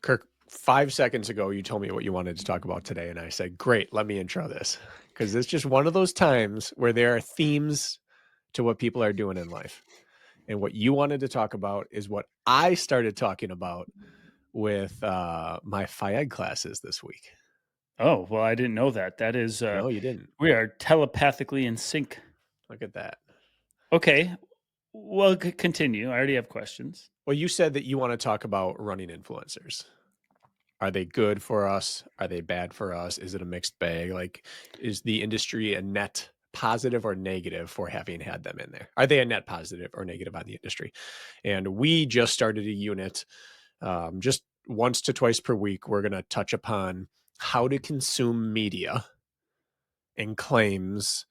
Kirk, 5 seconds ago, you told me what you wanted to talk about today, and I said, great, let me intro this. Because it's just one of those times where there are themes to what people are doing in life. And what you wanted to talk about is what I started talking about with my FIED classes this week. Oh, well, I didn't know that. That is, No, you didn't. we are telepathically in sync. Look at that. Okay. Well, continue. I already have questions. Well, you said that you want to talk about running influencers. Are they good for us? Are they bad for us? Is it a mixed bag? Like, is the industry a net positive or negative for having had them in there? Are they a net positive or negative on the industry? And we just started a unit just once to twice per week. We're going to touch upon how to consume media and claims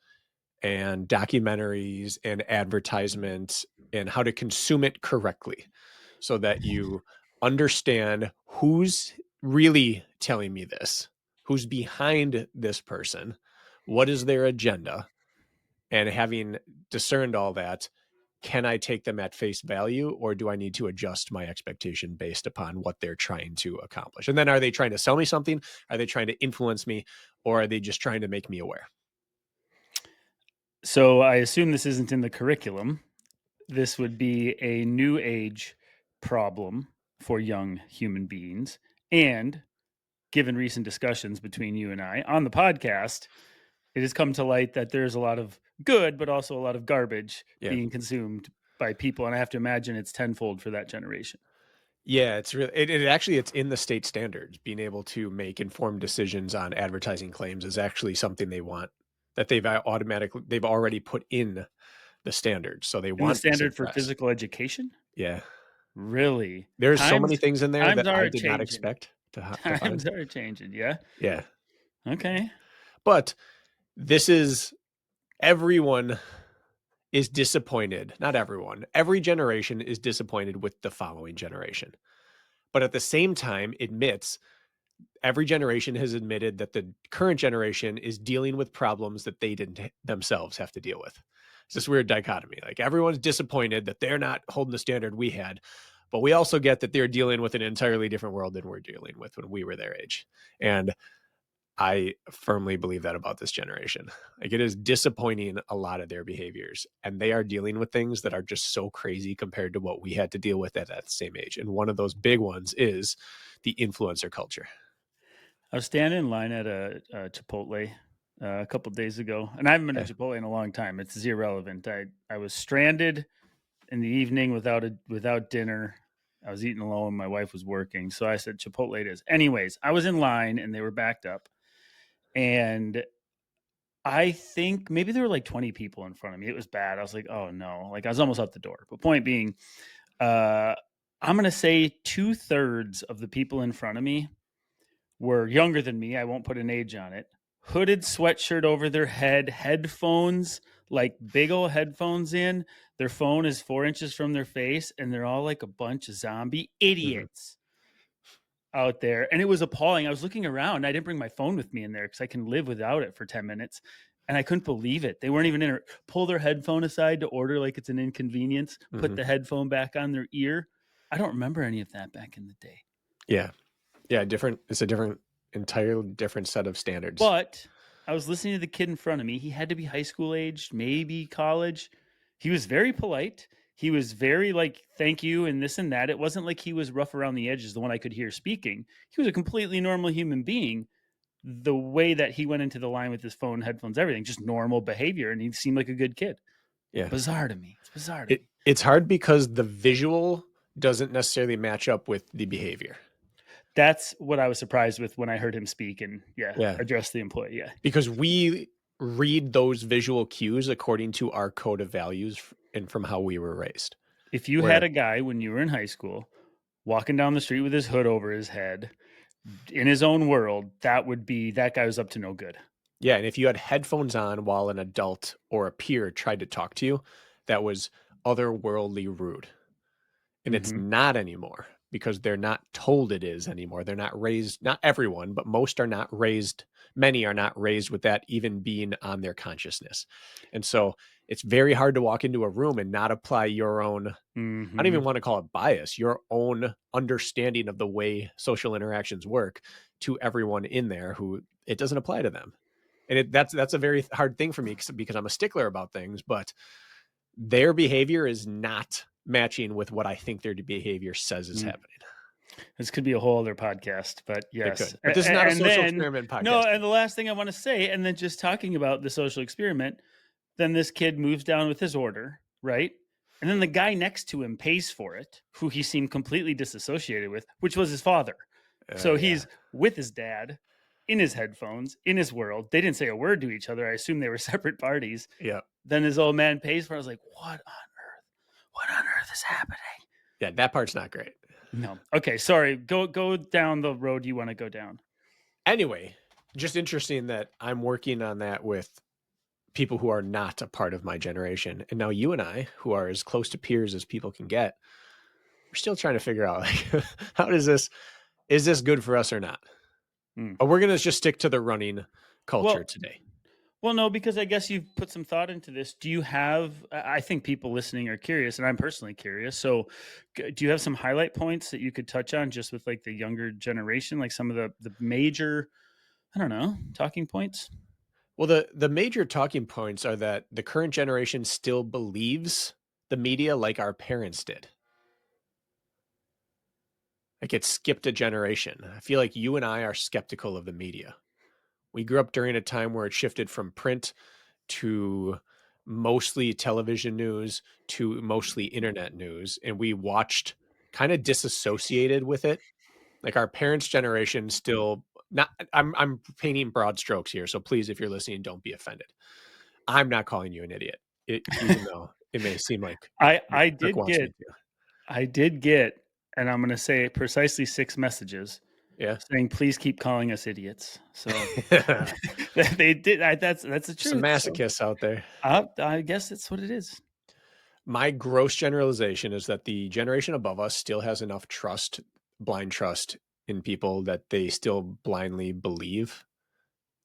and documentaries and advertisements and how to consume it correctly so that you understand who's really telling me this, who's behind this person, what is their agenda, and having discerned all that, can I take them at face value or do I need to adjust my expectation based upon what they're trying to accomplish? And then are they trying to sell me something? Are they trying to influence me? Or are they just trying to make me aware? So I assume this isn't in the curriculum. This would be a new age problem for young human beings. And given recent discussions between you and I on the podcast, it has come to light that there's a lot of good, but also a lot of garbage Yeah. being consumed by people. And I have to imagine it's tenfold for that generation. Yeah, it's really it's in the state standards. Being able to make informed decisions on advertising claims is actually something they want, that they've already put in the standards. So they In the want this standard for addressed. physical education? Yeah. Really? There's so many Times things in there times that I are did not changing. expect to find. Times are changing, yeah? Yeah. Okay. But this is everyone is disappointed. Not everyone. Every generation is disappointed with the following generation. But at the same time admits every generation has admitted that the current generation is dealing with problems that they didn't themselves have to deal with. It's this weird dichotomy. Like everyone's disappointed that they're not holding the standard we had, but we also get that they're dealing with an entirely different world than we're dealing with when we were their age. And I firmly believe that about this generation. Like it is disappointing a lot of their behaviors, and they are dealing with things that are just so crazy compared to what we had to deal with at that same age. And one of those big ones is the influencer culture. I was standing in line at a Chipotle a couple days ago, and I haven't been Yeah. to Chipotle in a long time. It's irrelevant. I was stranded in the evening without dinner. I was eating alone. My wife was working, so I said Chipotle it is. Anyways, I was in line and they were backed up, and I think maybe there were like 20 people in front of me. It was bad. I was like, oh no, like I was almost out the door. But point being, uh, I'm gonna say 2/3 of the people in front of me were younger than me. I won't put an age on it. Hooded sweatshirt over their head, headphones, like big old headphones in. Their phone is 4 inches from their face, and they're all like a bunch of zombie Mhm. idiots out there. And it was appalling. I was looking around. I didn't bring my phone with me in there because I can live without it for 10 minutes. And I couldn't believe it. They weren't even in it. Pull their headphone aside to order like it's an inconvenience, put Mhm. the headphone back on their ear. I don't remember any of that back in the day. Yeah. Yeah, different it's a different entirely different set of standards. But I was listening to the kid in front of me. He had to be high school aged, maybe college. He was very polite. He was very like, thank you, and this and that. It wasn't like he was rough around the edges, the one I could hear speaking. He was a completely normal human being. The way that he went into the line with his phone, headphones, everything, just normal behavior. And he seemed like a good kid. Yeah. Bizarre to me. It's bizarre to me. It's hard because the visual doesn't necessarily match up with the behavior. That's what I was surprised with when I heard him speak and Yeah. address the employee. Yeah. Because we read those visual cues according to our code of values and from how we were raised. If you had Where a guy when you were in high school walking down the street with his hood over his head in his own world, that guy was up to no good. Yeah, and if you had headphones on while an adult or a peer tried to talk to you, that was otherworldly rude. And it's Mm-hmm. not anymore. because they're not told it is anymore. They're not raised, not everyone, but most are not raised, many are not raised with that even being on their consciousness. And so it's very hard to walk into a room and not apply your own, I don't Hmm. even want to call it bias, your own understanding of the way social interactions work to everyone in there who it doesn't apply to them. And that's a very hard thing for me because I'm a stickler about things, but their behavior is not matching with what I think their behavior says is happening. This could be a whole other podcast, but It yes. could, but this is not a And social then, experiment no, podcast. and the last thing I want to say, and then just talking about the social experiment, then this kid moves down with his order, right? And then the guy next to him pays for it, who he seemed completely disassociated with, which was his father. So Yeah, he's with his dad in his headphones, in his world. They didn't say a word to each other. I assume they were separate parties. yeah, Then his old man pays for it. I was like, what on earth? What on earth is happening? yeah. That part's not great. No. Okay, sorry. Go down the road you want to go down. Anyway, just interesting that I'm working on that with people who are not a part of my generation, and now you and I, who are as close to peers as people can get, we're still trying to figure out like how does this is this good for us or not? Hmm. But we're gonna just stick to the running culture Well, today. well, no, because I guess you've put some thought into this. Do you have? I think people listening are curious, and I'm personally curious. So, do you have some highlight points that you could touch on, just with like the younger generation, like some of the major, I don't know, talking points? Well, the major talking points are that the current generation still believes the media like our parents did. Like it skipped a generation. I feel like you and I are skeptical of the media. We grew up during a time where it shifted from print to mostly television news to mostly internet news, and we watched kind of disassociated with it. Like our parents' generation still not I'm painting broad strokes here, so please if you're listening don't be offended. I'm not calling you an idiot. Even though it may seem like I Kirk did wants get me to. I did get, and I'm going to say precisely 6 messages Yeah. saying, "Please keep calling us idiots." So they did. That's the Some truth. So masochists out there. I guess that's what it is. My gross generalization is that the generation above us still has enough trust, blind trust in people that they still blindly believe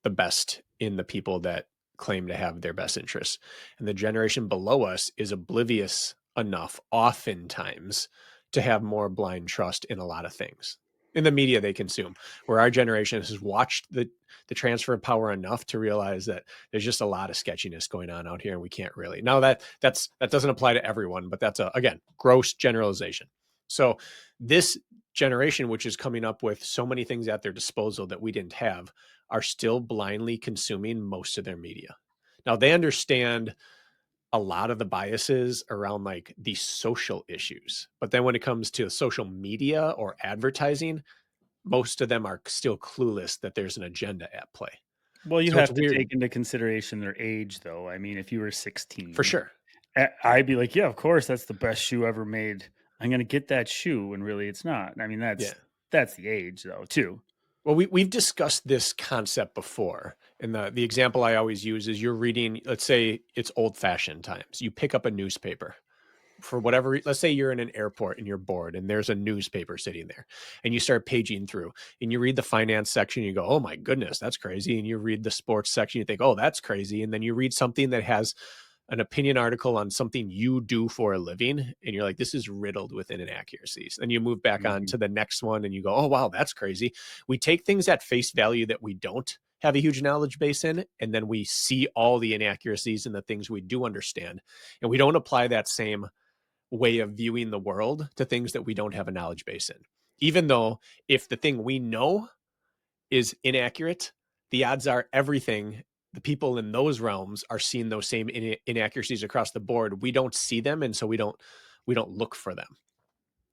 the best in the people that claim to have their best interests. And the generation below us is oblivious enough, oftentimes, to have more blind trust in a lot of things in the media they consume. Where our generation has watched the transfer of power enough to realize that there's just a lot of sketchiness going on out here, and we can't really. Now that doesn't apply to everyone, but that's a again gross generalization. So this generation, which is coming up with so many things at their disposal that we didn't have, are still blindly consuming most of their media. Now they understand a lot of the biases around like the social issues, but then when it comes to social media or advertising, most of them are still clueless that there's an agenda at play. Well, you So it's have to weird take into consideration their age, though. I mean, if you were for 16, sure. I'd be like, "Yeah, of course, that's the best shoe ever made. I'm gonna get that shoe," when really it's not. I mean, Yeah. that's the age, though, too. Well, we've discussed this concept before. And the example I always use is you're reading, let's say it's old fashioned times. You pick up a newspaper for whatever let's say you're in an airport and you're bored and there's a newspaper sitting there and you start paging through and you read the finance section, you go, oh my goodness, that's crazy. And you read the sports section, you think, oh, that's crazy. And then you read something that has an opinion article on something you do for a living and you're like, this is riddled with inaccuracies. And you move back on Mhm. to the next one and you go, oh wow, that's crazy. We take things at face value that we don't have a huge knowledge base in, and then we see all the inaccuracies and the things we do understand, and we don't apply that same way of viewing the world to things that we don't have a knowledge base in. Even though if the thing we know is inaccurate, the odds are everything, the people in those realms are seeing those same inaccuracies across the board. We don't see them, and so we don't look for them.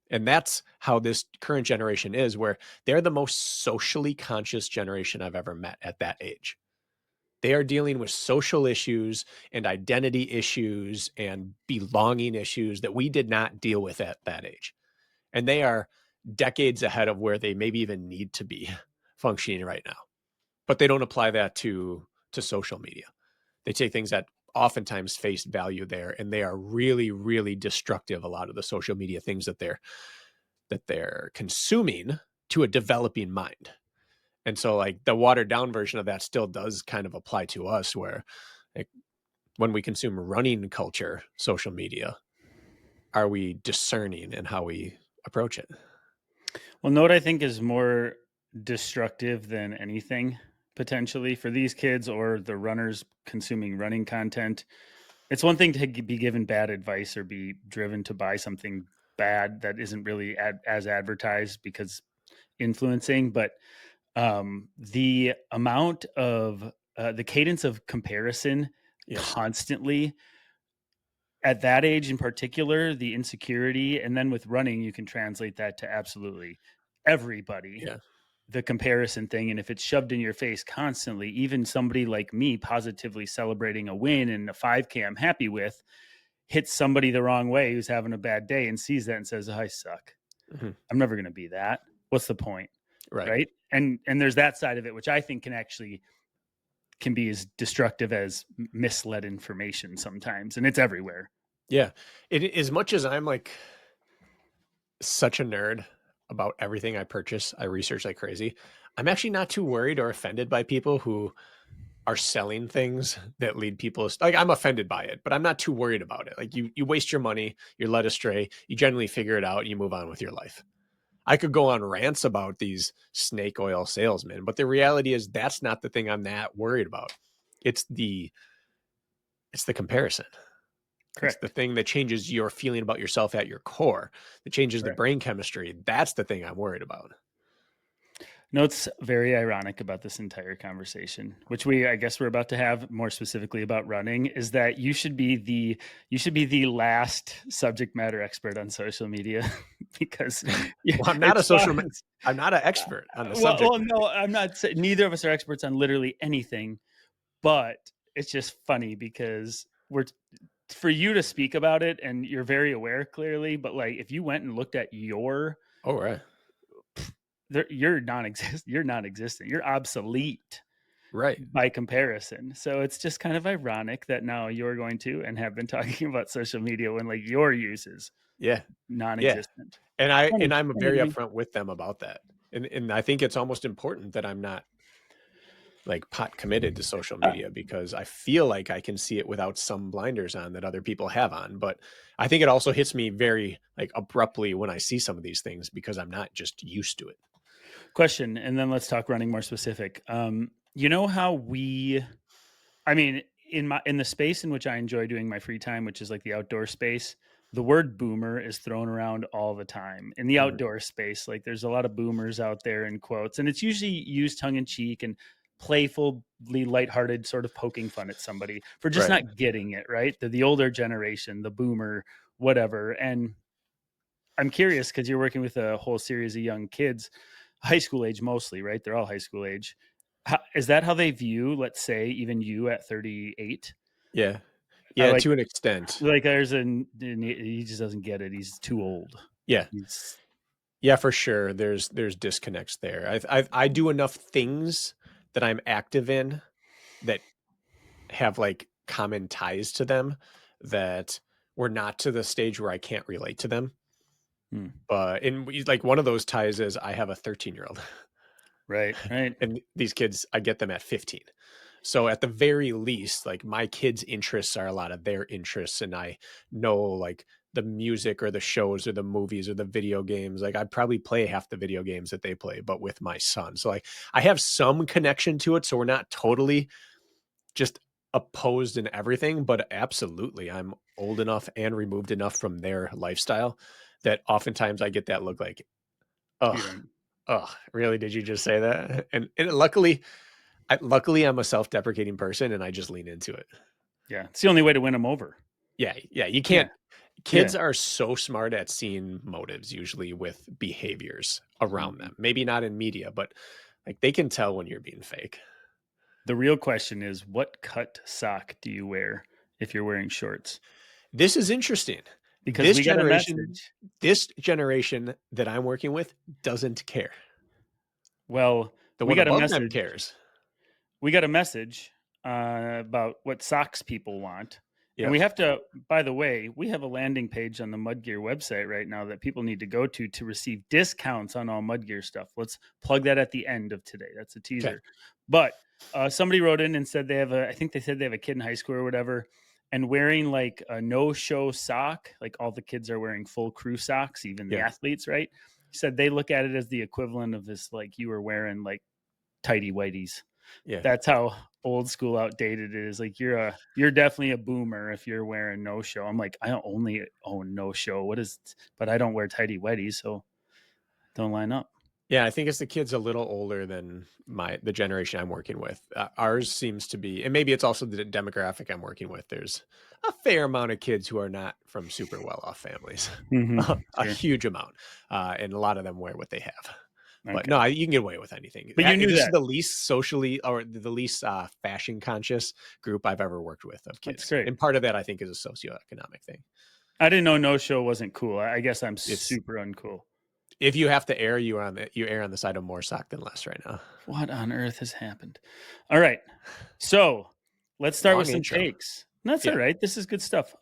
And that's how this current generation is, where they're the most socially conscious generation I've ever met at that age. They are dealing with social issues and identity issues and belonging issues that we did not deal with at that age. And they are decades ahead of where they maybe even need to be functioning right now. But they don't apply that to social media. They take things that oftentimes face value there, and they are really, really destructive. A lot of the social media things that they're that they're consuming to a developing mind. And so like the watered down version of that still does kind of apply to us where like when we consume running culture, social media, are we discerning in how we approach it? Well, know what I think is more destructive than anything potentially for these kids or the runners consuming running content. It's one thing to be given bad advice or be driven to buy something bad that isn't really as advertised because influencing, but the amount of the cadence of comparison Yes. constantly at that age in particular, the insecurity, and then with running, you can translate that to absolutely everybody, Yeah. the comparison thing. And if it's shoved in your face constantly, even somebody like me positively celebrating a win in a 5K I'm happy with hits somebody the wrong way who's having a bad day and sees that and says, I suck. Mhm. I'm never going to be that. What's the point? Right. Right. And there's that side of it, which I think can be as destructive as misled information sometimes. And it's everywhere. Yeah. As much as I'm like such a nerd about everything I purchase, I research like crazy. I'm actually not too worried or offended by people who are selling things that lead people like I'm offended by it, but I'm not too worried about it. Like you waste your money, you're led astray, you generally figure it out, and you move on with your life. I could go on rants about these snake oil salesmen, but the reality is that's not the thing I'm that worried about. It's the comparison. It's the Correct. thing that changes your feeling about yourself at your core, that changes the Correct. brain chemistry. That's the thing I'm worried about. No, it's very ironic about this entire conversation, which I guess we're about to have more specifically about running, is that you should be the last subject matter expert on social media because yeah, Well, it's fun. I'm not an expert on the subject Well, matter. no, I'm not. Neither of us are experts on literally anything, but it's just funny because we're for you to speak about it, and you're very aware, clearly. But like, if you went and looked at Oh, right. you're non-existent. You're non-existent. You're obsolete Right. by comparison. So it's just kind of ironic that now you're going to and have been talking about social media when like your use is Yeah. Yeah. non-existent. And Funny, I'm funny very to me. upfront with them about that. And I think it's almost important that I'm not like pot committed to social media because I feel like I can see it without some blinders on that other people have on. But I think it also hits me very like abruptly when I see some of these things because I'm not just used to it. Question, and then let's talk running more specific. You know how I mean, in the space in which I enjoy doing my free time, which is like the outdoor space, the word boomer is thrown around all the time. In the Mhm. outdoor space, like there's a lot of boomers out there in quotes, and it's usually used tongue in cheek and playfully lighthearted, sort of poking fun at somebody for just Right. not getting it, right? The older generation, the boomer, whatever. And I'm curious because you're working with a whole series of young kids, high school age mostly, right? They're all high school age. Is that how they view, let's say, even you at 38? Yeah. I Yeah. To an extent. like there's he just doesn't get it. He's too old. Yeah. He's Yeah, for sure. There's disconnects there. I do enough things that I'm active in that have like common ties to them that we're not to the stage where I can't relate to them. hmm, But like one of those ties is I have a 13-year-old right, right. and these kids, I get them at 15. So at the very least, like my kids' interests are a lot of their interests. And I know like the music or the shows or the movies or the video games. Like I'd probably play half the video games that they play, but with my son. So like I have some connection to it. So we're not totally just opposed in everything, but absolutely I'm old enough and removed enough from their lifestyle that oftentimes I get that look like, You oh, don't. oh, really? Did you just say that? And luckily I'm a self-deprecating person and I just lean into it. Yeah, it's the only way to win them over. Yeah, yeah, you Yeah, can't yeah. kids are so smart at seeing motives usually with behaviors around Mhm. them. Maybe not in media, but like they can tell when you're being fake. The real question is, what cut sock do you wear if you're wearing shorts? This is interesting. Because we got a Generation message. this generation that I'm working with doesn't care. Well, The we one got a above them message. cares. We got a message about what socks people want, And Yep. we have to, by the way, we have a landing page on the Mudgear website right now that people need to go to receive discounts on all Mudgear stuff. Let's plug that at the end of today. That's a Okay. teaser. But somebody wrote in and said I think they said they have a kid in high school or whatever, and wearing like a no-show sock, like all the kids are wearing full crew socks, even the Yeah. athletes, right? Said they look at it as the equivalent of this, like you were wearing like tighty whities. Yeah. That's how old school outdated it is. Like you're definitely a boomer if you're wearing no show. I'm like, I don't only own no show. But I don't wear tighty whities, so don't line up. Yeah, I think as the kid's a little older than the generation I'm working with. Ours seems to be, and maybe it's also the demographic I'm working with. There's a fair amount of kids who are not from super well off families, a Sure. huge amount, and a lot of them wear what they have. But Okay. no, you can get away with anything. But you knew This is that. the least socially or the least fashion conscious group I've ever worked with of That's kids, great. and part of that I think is a socioeconomic thing. I didn't know no show wasn't cool. I guess I'm It's super uncool. if you have to err, you err on the side of more sock than less right now. What on earth has happened? All right. So let's start with Long some intro. takes. That's all Yeah. right. This is good stuff.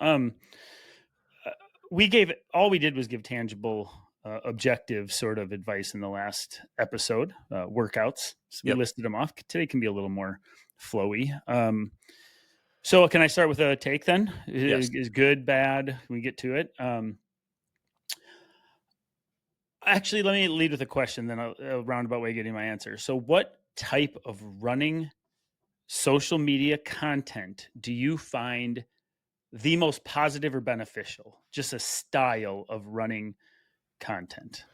We did was give tangible, objective sort of advice in the last episode, workouts. So we Yep. listed them off. Today can be a little more flowy. So can I start with a take then? Yes. Is good, bad? Can we get to it? Actually, let me lead with a question, then a roundabout way of getting my answer. So, what type of running social media content do you find the most positive or beneficial? Just a style of running content.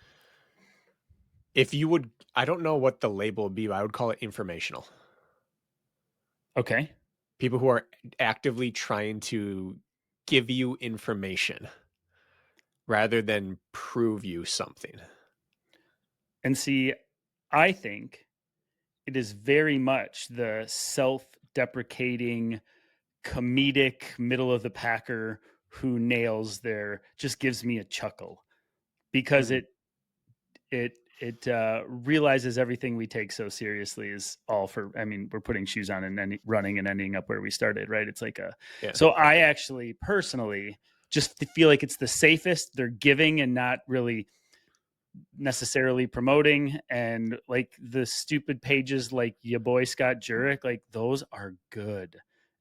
If you would, I don't know what the label would be, but I would call it informational. Okay. People who are actively trying to give you information rather than prove you something. And see, I think it is very much the self deprecating, comedic, middle of the packer who nails their, just gives me a chuckle because Mm, it realizes everything we take so seriously is all for, I mean, we're putting shoes on and running and ending up where we started, right? It's like yeah. so I actually personally just feel like it's the safest. They're giving and not really necessarily promoting, and like the stupid pages like your boy Scott Jurek, like those are good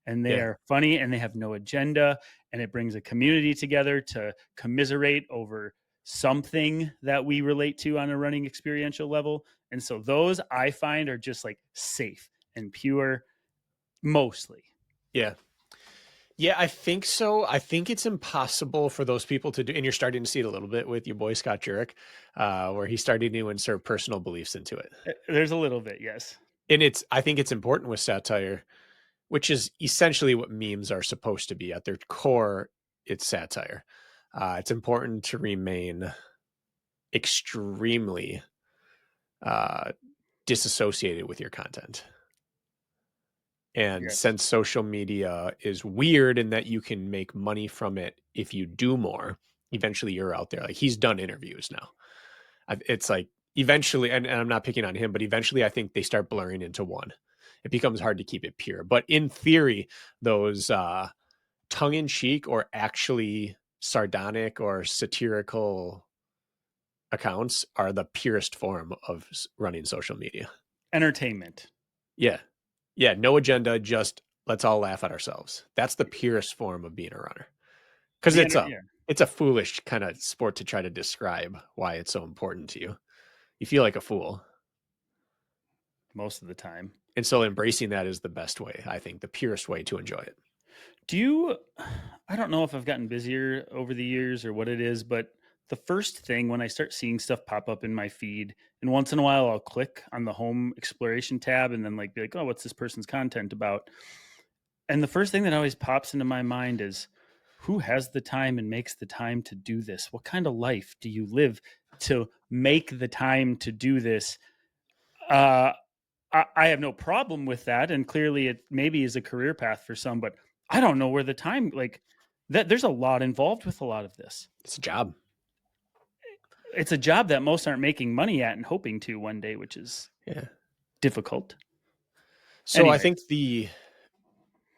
and they Yeah. are funny and they have no agenda, and it brings a community together to commiserate over something that we relate to on a running experiential level. And so those I find are just like safe and pure mostly. Yeah. Yeah, I think so. I think it's impossible for those people to do, and you're starting to see it a little bit with your boy Scott Jurek, where he's starting to insert personal beliefs into it. There's a little bit, yes. And I think it's important with satire, which is essentially what memes are supposed to be. At their core, it's satire. It's important to remain extremely uh, disassociated with your content. And Yes. since social media is weird in that you can make money from it if you do more, eventually you're out there. Like he's done interviews now. It's like eventually, and I'm not picking on him, but eventually I think they start blurring into one. It becomes hard to keep it pure. But in theory, those tongue in cheek or actually sardonic or satirical accounts are the purest form of running social media. Entertainment. Yeah. Yeah. No agenda. Just let's all laugh at ourselves. That's the purest form of being a runner. Cause Yeah, it's a foolish kind of sport to try to describe why it's so important to you. You feel like a fool. most of the time. And so embracing that is the best way, I think, the purest way to enjoy it. Do you, I don't know if I've gotten busier over the years or what it is, but the first thing when I start seeing stuff pop up in my feed, and once in a while I'll click on the home exploration tab and then like be like, oh, what's this person's content about? And the first thing that always pops into my mind is who has the time and makes the time to do this? What kind of life do you live to make the time to do this? Uh, I have no problem with that, and clearly it maybe is a career path for some, but I don't know where the time like that. There's a lot involved with a lot of this. It's a job. It's a job that most aren't making money at and hoping to one day, which is Yeah. difficult. So I Anyways, think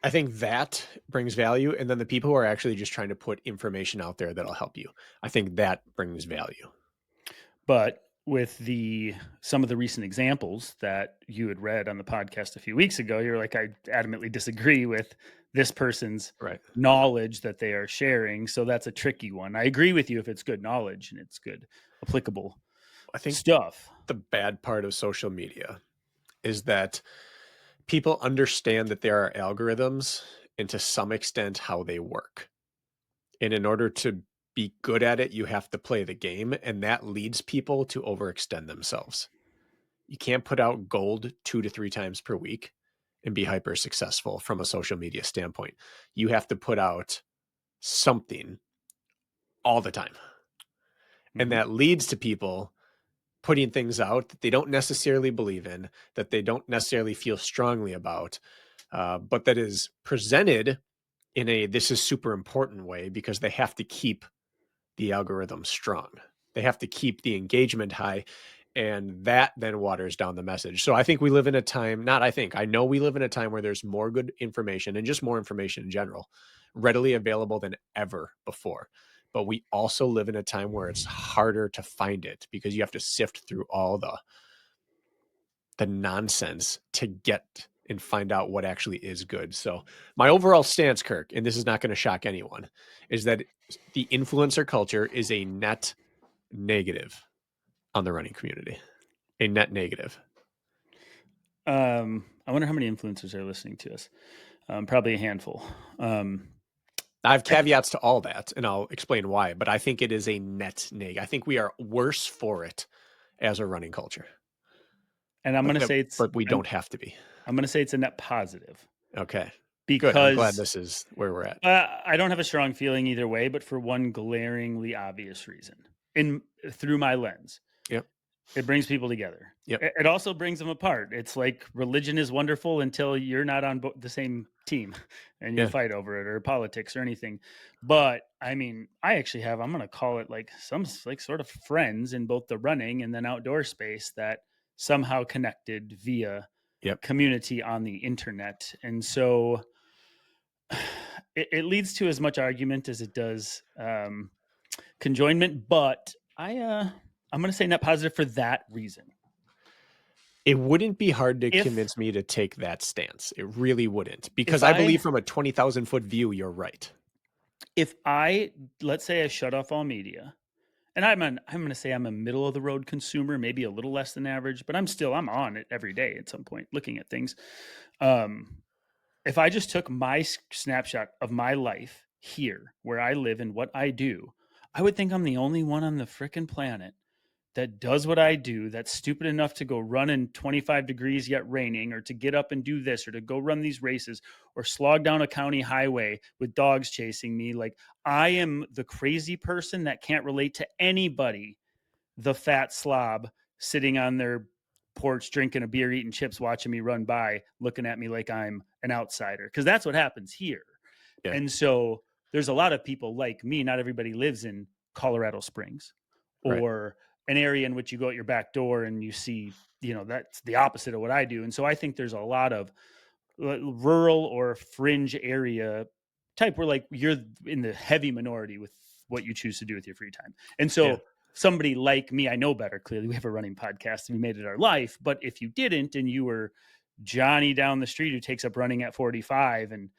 I think that brings value, and then the people who are actually just trying to put information out there that'll help you. I think that brings value. But with some of the recent examples that you had read on the podcast a few weeks ago, you're like, I adamantly disagree with this person's Right. knowledge that they are sharing. So that's a tricky one. I agree with you if it's good knowledge and it's good applicable I think stuff. the bad part of social media is that people understand that there are algorithms and to some extent how they work. And in order to be good at it, you have to play the game, and that leads people to overextend themselves. You can't put out gold 2 to 3 times per week and be hyper successful from a social media standpoint. You have to put out something all the time. And Mhm. that leads to people putting things out that they don't necessarily believe in, that they don't necessarily feel strongly about, but that is presented in a this is super important way because they have to keep the algorithm strong. They have to keep the engagement high, and that then waters down the message. So I think we live in a time, not I think, I know we live in a time where there's more good information and just more information in general readily available than ever before. But we also live in a time where it's harder to find it because you have to sift through all the nonsense to get and find out what actually is good. So my overall stance, Kirk, and this is not going to shock anyone, is that the influencer culture is a net negative on the running community. A net negative. I wonder how many influencers are listening to us. Probably a handful. I have I, caveats to all that, and I'll explain why, but I think it is a net neg. I think we are worse for it as a running culture, and I'm but going to say it's but we don't have to be. I'm going to say it's a net positive Okay, good. I'm glad because this is where we're at. I don't have a strong feeling either way, but for one glaringly obvious reason, in through my lens, Yep. it brings people together. Yep. It also brings them apart. It's like religion is wonderful until you're not on the same team and you Yeah. fight over it, or politics or anything. But I mean, I actually have, I'm going to call it like some like sort of friends in both the running and then outdoor space that somehow connected via Yep. community on the internet. And so it leads to as much argument as it does conjoinment. But I'm going to say net positive for that reason. It wouldn't be hard to If convince me to take that stance. It really wouldn't, because if I I believe from a 20,000-foot view, you're right. if I let's say I shut off all media, and I'm going to say I'm a middle of the road consumer, maybe a little less than average, but I'm on it every day at some point looking at things. Um, if I just took my snapshot of my life here, where I live and what I do, I would think I'm the only one on the frickin' planet that does what I do, that's stupid enough to go run in 25 degrees yet raining, or to get up and do this, or to go run these races, or slog down a county highway with dogs chasing me. Like, I am the crazy person that can't relate to anybody, the fat slob sitting on their porch drinking a beer, eating chips, watching me run by, looking at me like I'm an outsider. Because that's what happens here. Yeah. And so there's a lot of people like me. Not everybody lives in Colorado Springs Right. or an area in which you go out your back door and you see, that's the opposite of what I do. And so I think there's a lot of rural or fringe area type where like you're in the heavy minority with what you choose to do with your free time. And Yeah. so somebody like me, I know better. Clearly, we have a running podcast and we made it our life. But if you didn't and you were Johnny down the street who takes up running at 45, and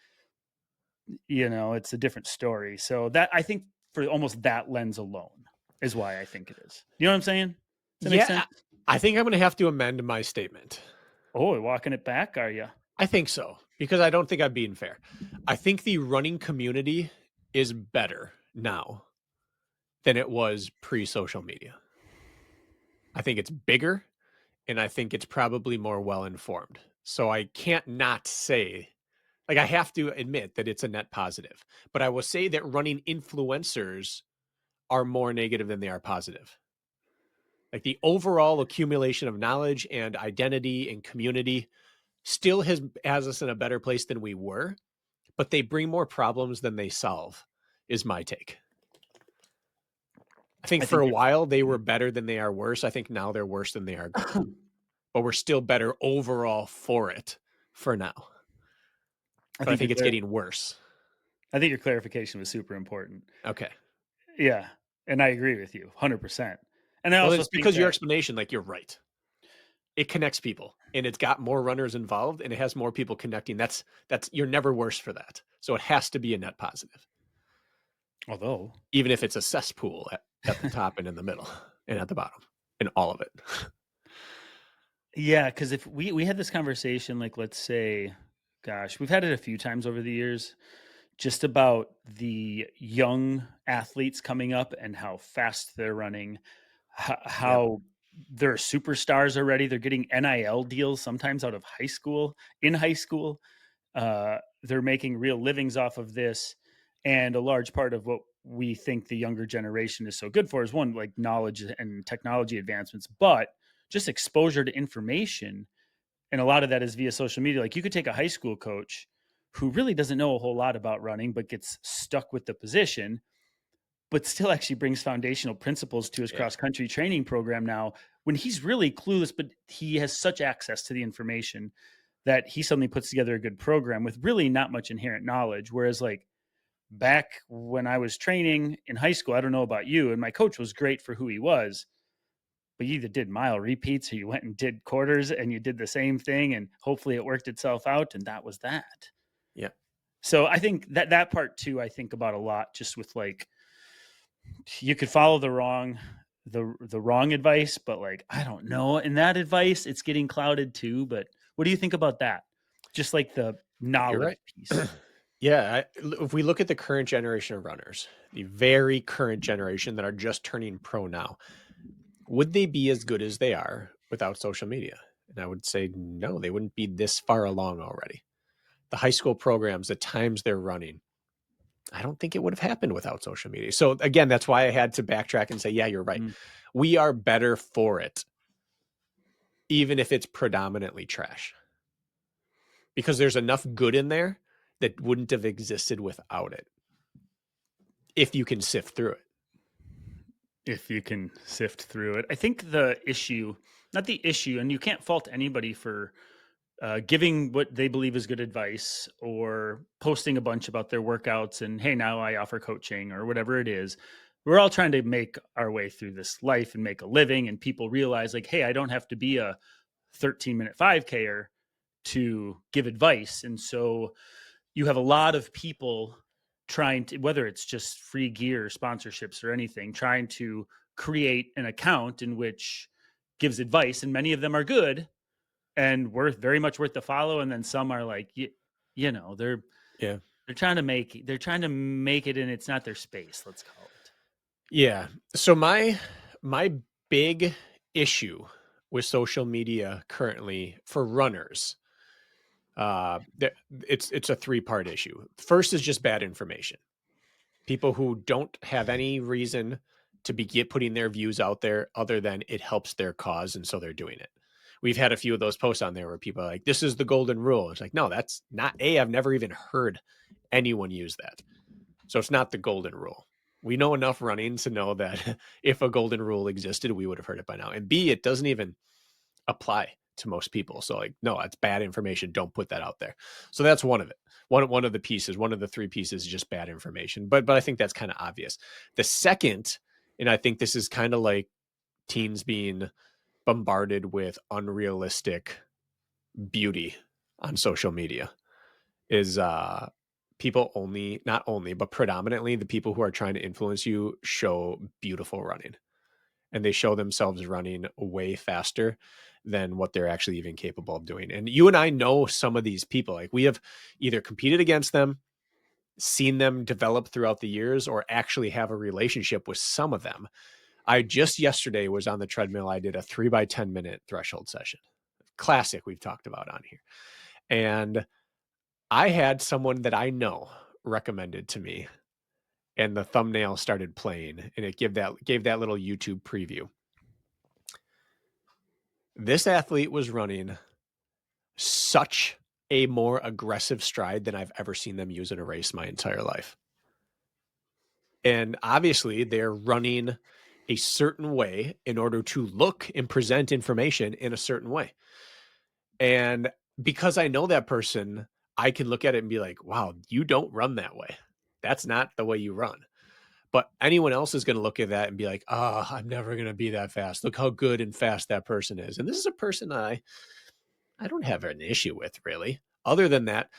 it's a different story. So that, I think, for almost that lens alone is why I think it is. You know what I'm saying? Does that make Yeah. sense? I think I'm going to have to amend my statement. Oh, walking it back, are you? I think so, because I don't think I'm being fair. I think the running community is better now than it was pre-social media. I think it's bigger, and I think it's probably more well-informed. So I can't not say, like, I have to admit that it's a net positive, but I will say that running influencers are more negative than they are positive. Like, the overall accumulation of knowledge and identity and community still has us in a better place than we were, but they bring more problems than they solve, is my take. I think I for think a you're. while they were Mhm. better than they are worse. I think now they're worse than they are good, but we're still better overall for it for now. I But I think think it's getting worse. your clarification was super important. Okay. Yeah, and I agree with you 100%. And I Well, also it's think because your that explanation, like, you're right. It connects people, and it's got more runners involved, and it has more people connecting. That's you're never worse for that. So it has to be a net positive, although even if it's a cesspool at the top and in the middle and at the bottom and all of it. yeah, because if we had this conversation, like, let's say, gosh, we've had it a few times over the years, just about the young athletes coming up and how fast they're running, Yep. how they're superstars already. They're getting NIL deals sometimes out of high school, in high school. They're making real livings off of this. And a large part of what we think the younger generation is so good for is one, like knowledge and technology advancements, but just exposure to information. And a lot of that is via social media. Like you could take a high school coach who really doesn't know a whole lot about running, but gets stuck with the position, but still actually brings foundational principles to his Yeah. cross country training program now when he's really clueless, but he has such access to the information that he suddenly puts together a good program with really not much inherent knowledge. Whereas, like, back when I was training in high school, I don't know about you, and my coach was great for who he was, but you either did mile repeats or you went and did quarters and you did the same thing and hopefully it worked itself out. And that was that. Yeah. So I think that part too, I think about a lot just with like, you could follow the wrong advice, but like, I don't know. In that advice, it's getting clouded too. But what do you think about that? Just like the You're knowledge right. piece. Yeah, if we look at the current generation of runners, the very current generation that are just turning pro now, would they be as good as they are without social media? And I would say no, they wouldn't be this far along already. The high school programs, the times they're running, I don't think it would have happened without social media. So again, that's why I had to backtrack and say, yeah, you're right. Mm. We are better for it, even if it's predominantly trash, because there's enough good in there that wouldn't have existed without it if you can sift through it. If you can sift through it. I think the issue, not the issue, and you can't fault anybody for giving what they believe is good advice or posting a bunch about their workouts and, hey, now I offer coaching or whatever it is. We're all trying to make our way through this life and make a living. And people realize, like, hey, I don't have to be a 13-minute 5Ker to give advice. And so you have a lot of people trying to, whether it's just free gear, sponsorships, or anything, trying to create an account in which gives advice. And many of them are good and very much worth the follow. And then some are like, they're Yeah. they're trying to make it, and it's not their space. Let's call it. Yeah. So my big issue with social media currently for runners, it's a three-part issue. First is just bad information. People who don't have any reason to be putting their views out there other than it helps their cause, and so they're doing it. We've had a few of those posts on there where people are like, "This is the golden rule." It's like, no, that's not. I've never even heard anyone use that. So it's not the golden rule. We know enough running to know that if a golden rule existed, we would have heard it by now. And B, it doesn't even apply to most people. So like, no, it's bad information. Don't put that out there. So that's one of it. One of the pieces, one of the three pieces is just bad information. But I think that's kind of obvious. The second, and I think this is kind of like teens being bombarded with unrealistic beauty on social media, is people only, not only, but predominantly the people who are trying to influence you show beautiful running, and they show themselves running way faster than what they're actually even capable of doing. And you and I know some of these people. Like, we have either competed against them, seen them develop throughout the years, or actually have a relationship with some of them. I just yesterday was on the treadmill. I did a 3 by 10 minute threshold session. Classic, we've talked about on here. And I had someone that I know recommended to me, and the thumbnail started playing, and it gave that little YouTube preview. This athlete was running such a more aggressive stride than I've ever seen them use in a race my entire life. And obviously, they're running a certain way in order to look and present information in a certain way. And because I know that person, I can look at it and be like, wow, you don't run that way. That's not the way you run. But anyone else is going to look at that and be like, oh, I'm never going to be that fast. Look how good and fast that person is. And this is a person I don't have an issue with, really. Other than that,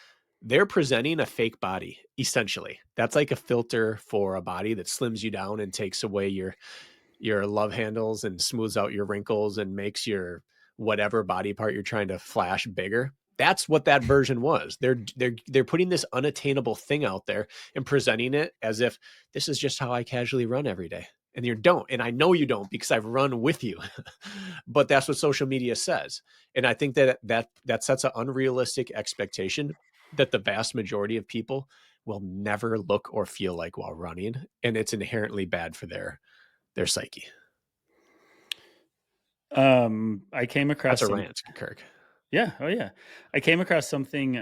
they're presenting a fake body, essentially. That's like a filter for a body that slims you down and takes away your love handles and smooths out your wrinkles and makes your whatever body part you're trying to flash bigger. That's what that version was. They're putting this unattainable thing out there and presenting it as if this is just how I casually run every day. And you don't. And I know you don't because I've run with you. But that's what social media says. And I think that sets an unrealistic expectation that the vast majority of people will never look or feel like while running. And it's inherently bad for their psyche. I came That's across a some. rant, Kirk. Yeah, oh yeah. I came across something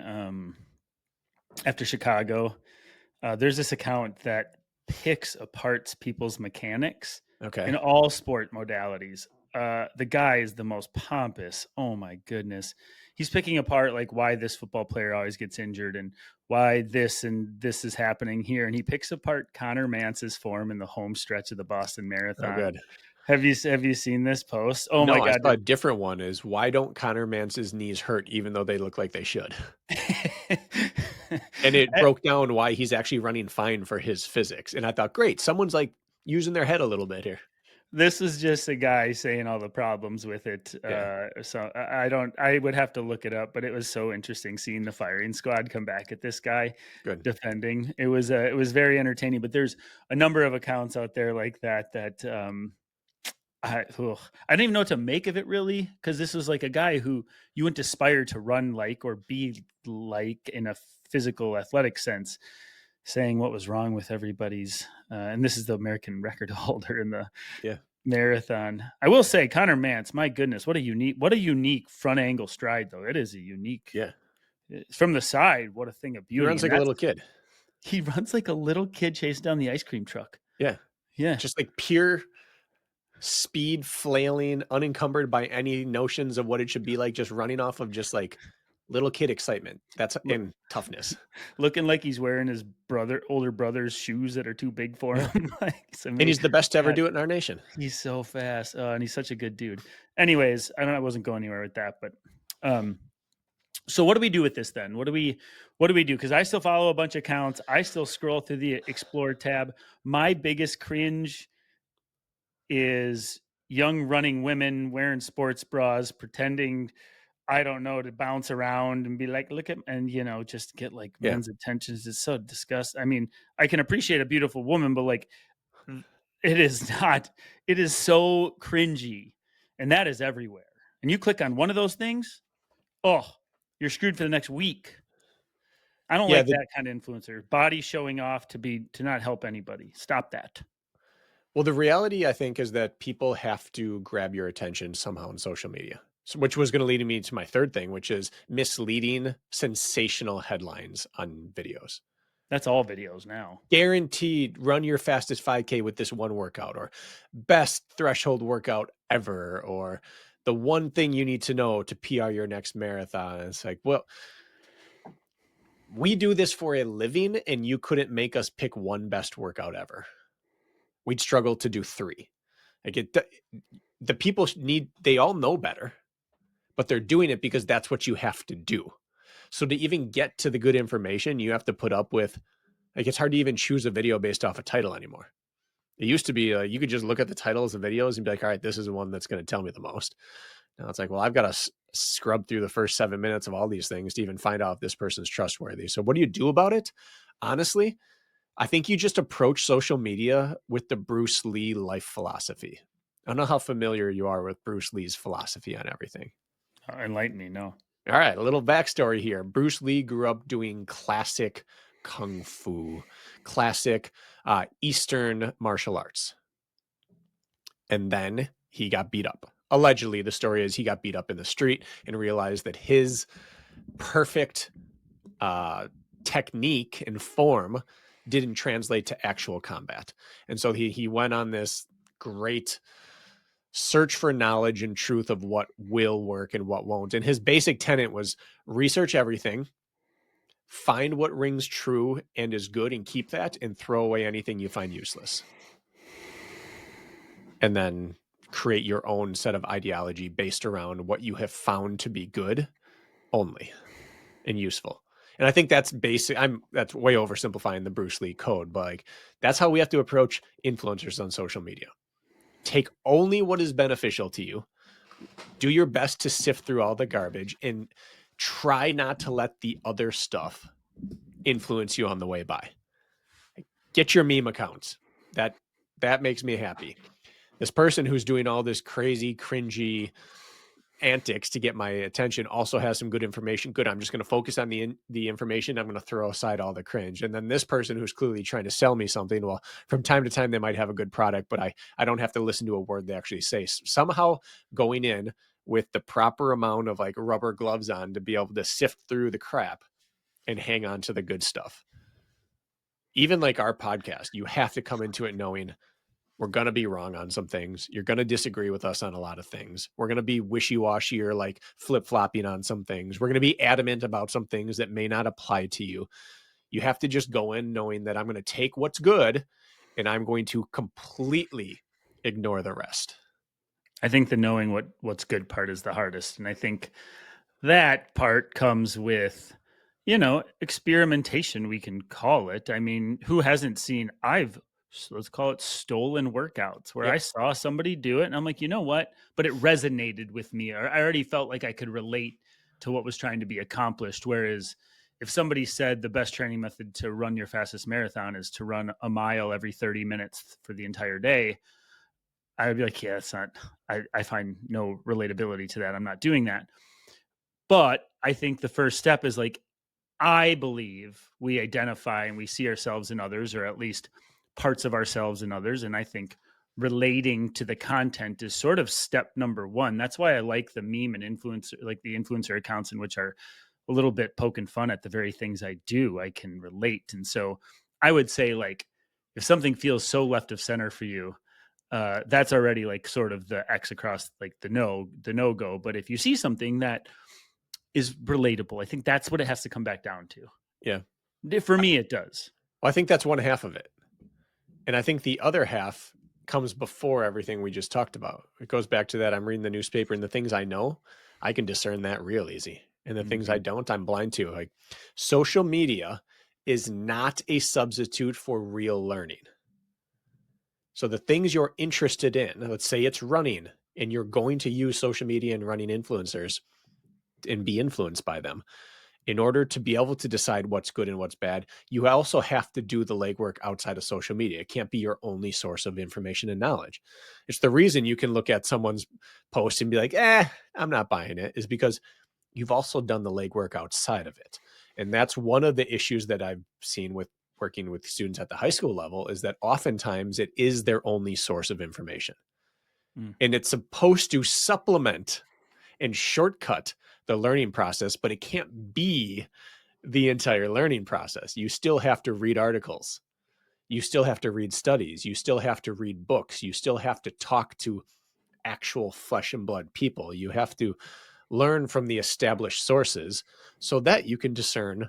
after Chicago. There's this account that picks apart people's mechanics Okay. in all sport modalities. The guy is the most pompous. Oh my goodness. He's picking apart like why this football player always gets injured and why this and this is happening here. And he picks apart Connor Mance's form in the home stretch of the Boston Oh, Marathon. good. Have you seen this post? Oh my No, I god. saw a different one is why don't Connor Mance's knees hurt even though they look like they should? And it broke down why he's actually running fine for his physics. And I thought, great, someone's like using their head a little bit here. This was just a guy saying all the problems with it. Yeah, So I don't. I would have to look it up, but it was so interesting seeing the firing squad come back at this guy good. defending. It was very entertaining. But there's a number of accounts out there like that I don't even know what to make of it really, because this was like a guy who you wouldn't aspire to run like or be like in a physical athletic sense, saying what was wrong with everybody's. And this is the American record holder in the Yeah, marathon. I will say, Connor Mance, my goodness, what a unique front angle stride, though. It is a unique yeah. from the side. What a thing of He beauty, runs and like a that's little kid. he runs like a little kid chasing down the ice cream truck. Yeah, Yeah, just like pure speed, flailing, unencumbered by any notions of what it should be like, just running off of just like little kid excitement. That's Look, in toughness. looking like he's wearing his older brother's shoes that are too big for Yeah. him. Like, it's And amazing. he's the best to ever God, do it in our nation. he's so fast, and he's such a good dude. Anyways, I wasn't going anywhere with that, but so what do we do with this then? What do we do? Because I still follow a bunch of accounts. I still scroll through the Explore tab. My biggest cringe is young running women wearing sports bras, pretending, I don't know, to bounce around and be like, look at, and just get like Yeah. men's attentions. It's so disgusting. I mean, I can appreciate a beautiful woman, but like, it is not, it is so cringy. And that is everywhere. And you click on one of those things, oh, you're screwed for the next week. I don't Yeah. like that kind of influencer. Body showing off to not help anybody. Stop that. Well, the reality, I think, is that people have to grab your attention somehow in social media, which was going to lead me to my third thing, which is misleading, sensational headlines on videos. That's all videos now. Guaranteed run your fastest 5K with this one workout, or best threshold workout ever, or the one thing you need to know to PR your next marathon. It's like, well, we do this for a living and you couldn't make us pick one best workout ever. We'd struggle to do three. Like the people they all know better, but they're doing it because that's what you have to do. So to even get to the good information, you have to put up with, like, it's hard to even choose a video based off a title anymore. It used to be you could just look at the titles of videos and be like, all right, this is the one that's going to tell me the most. Now it's like, well, I've got to scrub through the first 7 minutes of all these things to even find out if this person's trustworthy. So what do you do about it? Honestly, I think you just approach social media with the Bruce Lee life philosophy. I don't know how familiar you are with Bruce Lee's philosophy on everything. Enlighten me. No. All right, a little backstory here. Bruce Lee grew up doing classic kung fu, classic Eastern martial arts. And then he got beat up. Allegedly, the story is he got beat up in the street and realized that his perfect technique and form didn't translate to actual combat. And so he went on this great search for knowledge and truth of what will work and what won't. And his basic tenet was research everything, Find what rings true and is good and keep that, and throw away anything you find useless. And then create your own set of ideology based around what you have found to be good only and useful. And I think that's basic. That's way oversimplifying the Bruce Lee code, but like that's how we have to approach influencers on social media. Take only what is beneficial to you. Do your best to sift through all the garbage and try not to let the other stuff influence you on the way by. Get your meme accounts. That makes me happy. This person who's doing all this crazy, cringy antics to get my attention also has some good information. Good. I'm just going to focus on the information. I'm going to throw aside all the cringe. And then this person who's clearly trying to sell me something, well, from time to time they might have a good product, but I don't have to listen to a word they actually say. Somehow going in with the proper amount of like rubber gloves on to be able to sift through the crap and hang on to the good stuff. Even like our podcast, you have to come into it knowing we're going to be wrong on some things. You're going to disagree with us on a lot of things. We're going to be wishy-washy or like flip-flopping on some things. We're going to be adamant about some things that may not apply to you. You have to just go in knowing that I'm going to take what's good and I'm going to completely ignore the rest. I think the knowing what's good part is the hardest. And I think that part comes with, experimentation, we can call it. I mean, who hasn't seen, let's call it stolen workouts where I Yep. saw somebody do it and I'm like, you know what? But it resonated with me. Or I already felt like I could relate to what was trying to be accomplished. Whereas if somebody said the best training method to run your fastest marathon is to run a mile every 30 minutes for the entire day, I would be like, yeah, it's not, I find no relatability to that. I'm not doing that. But I think the first step is like, I believe we identify and we see ourselves in others, or at least parts of ourselves in others. And I think relating to the content is sort of step number one. That's why I like the meme and influencer, like the influencer accounts in which are a little bit poking fun at the very things I do. I can relate. And so I would say, like, if something feels so left of center for you, that's already like sort of the X across like the no go. But if you see something that is relatable, I think that's what it has to come back down to. Yeah. For me, it does. Well, I think that's one half of it. And I think the other half comes before everything we just talked about. It goes back to that I'm reading the newspaper and the things I know, I can discern that real easy. And the things I don't, I'm blind to. Like social media is not a substitute for real learning. So the things you're interested in, let's say it's running, and you're going to use social media and running influencers and be influenced by them. In order to be able to decide what's good and what's bad, you also have to do the legwork outside of social media. It can't be your only source of information and knowledge. It's the reason you can look at someone's post and be like, I'm not buying it, is because you've also done the legwork outside of it. And that's one of the issues that I've seen with working with students at the high school level, is that oftentimes it is their only source of information. Mm. And it's supposed to supplement and shortcut the learning process, but it can't be the entire learning process. You still have to read articles. You still have to read studies. You still have to read books. You still have to talk to actual flesh and blood people. You have to learn from the established sources so that you can discern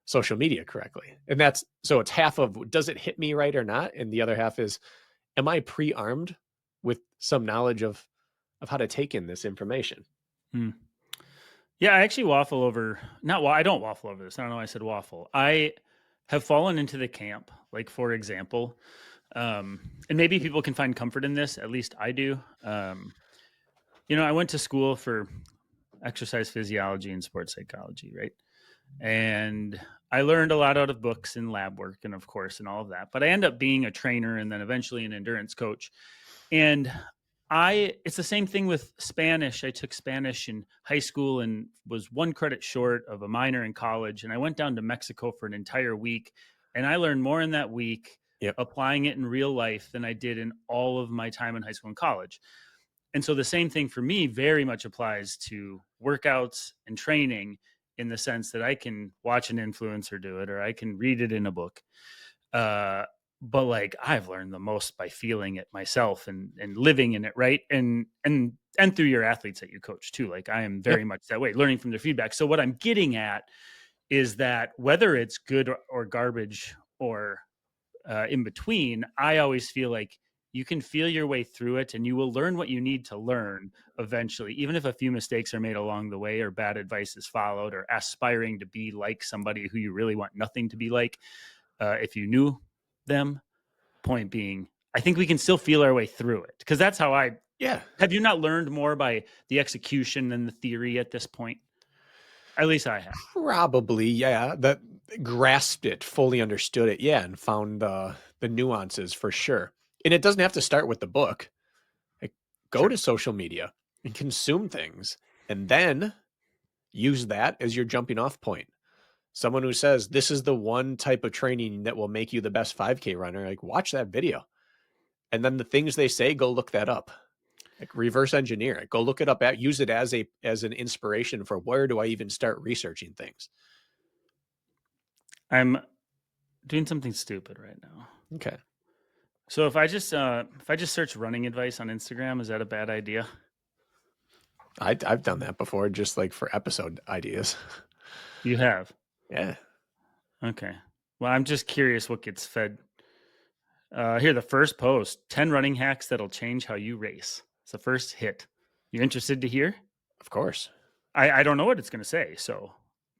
social media correctly. And that's, so it's half of, does it hit me right or not? And the other half is, am I pre-armed with some knowledge of how to take in this information? Mm. Yeah, I actually waffle over, not, I don't waffle over this. I don't know why I said waffle. I have fallen into the camp, like, for example, and maybe people can find comfort in this. At least I do. I went to school for exercise physiology and sports psychology, right? And I learned a lot out of books and lab work and, of course, and all of that. But I end up being a trainer and then eventually an endurance coach. And it's the same thing with Spanish. I took Spanish in high school and was one credit short of a minor in college. And I went down to Mexico for an entire week. And I learned more in that week Yep. applying it in real life than I did in all of my time in high school and college. And so the same thing for me very much applies to workouts and training, in the sense that I can watch an influencer do it or I can read it in a book. But like, I've learned the most by feeling it myself and living in it, right? And through your athletes that you coach too. Like, I am very Yep. much that way, learning from their feedback. So what I'm getting at is that whether it's good or garbage or in between, I always feel like you can feel your way through it and you will learn what you need to learn eventually, even if a few mistakes are made along the way or bad advice is followed or aspiring to be like somebody who you really want nothing to be like. If you knew them, point being, I think we can still feel our way through it, because that's how I Yeah. have. You not learned more by the execution than the theory at this point? At least I have. Probably, yeah. That grasped it, fully understood it, yeah, and found the nuances for sure. And it doesn't have to start with the book. Like, go Sure. to social media and consume things, and then use that as your jumping off point. Someone who says this is the one type of training that will make you the best 5K runner, like watch that video. And then the things they say, go look that up. Like reverse engineer it. Go look it up use it as an inspiration for where do I even start researching things. I'm doing something stupid right now. Okay. So if I just search running advice on Instagram, is that a bad idea? I've done that before, just like for episode ideas. You have. Yeah. Okay. Well, I'm just curious what gets fed. Here, the first post: 10 running hacks that'll change how you race. It's the first hit. You're interested to hear? Of course. I don't know what it's going to say, so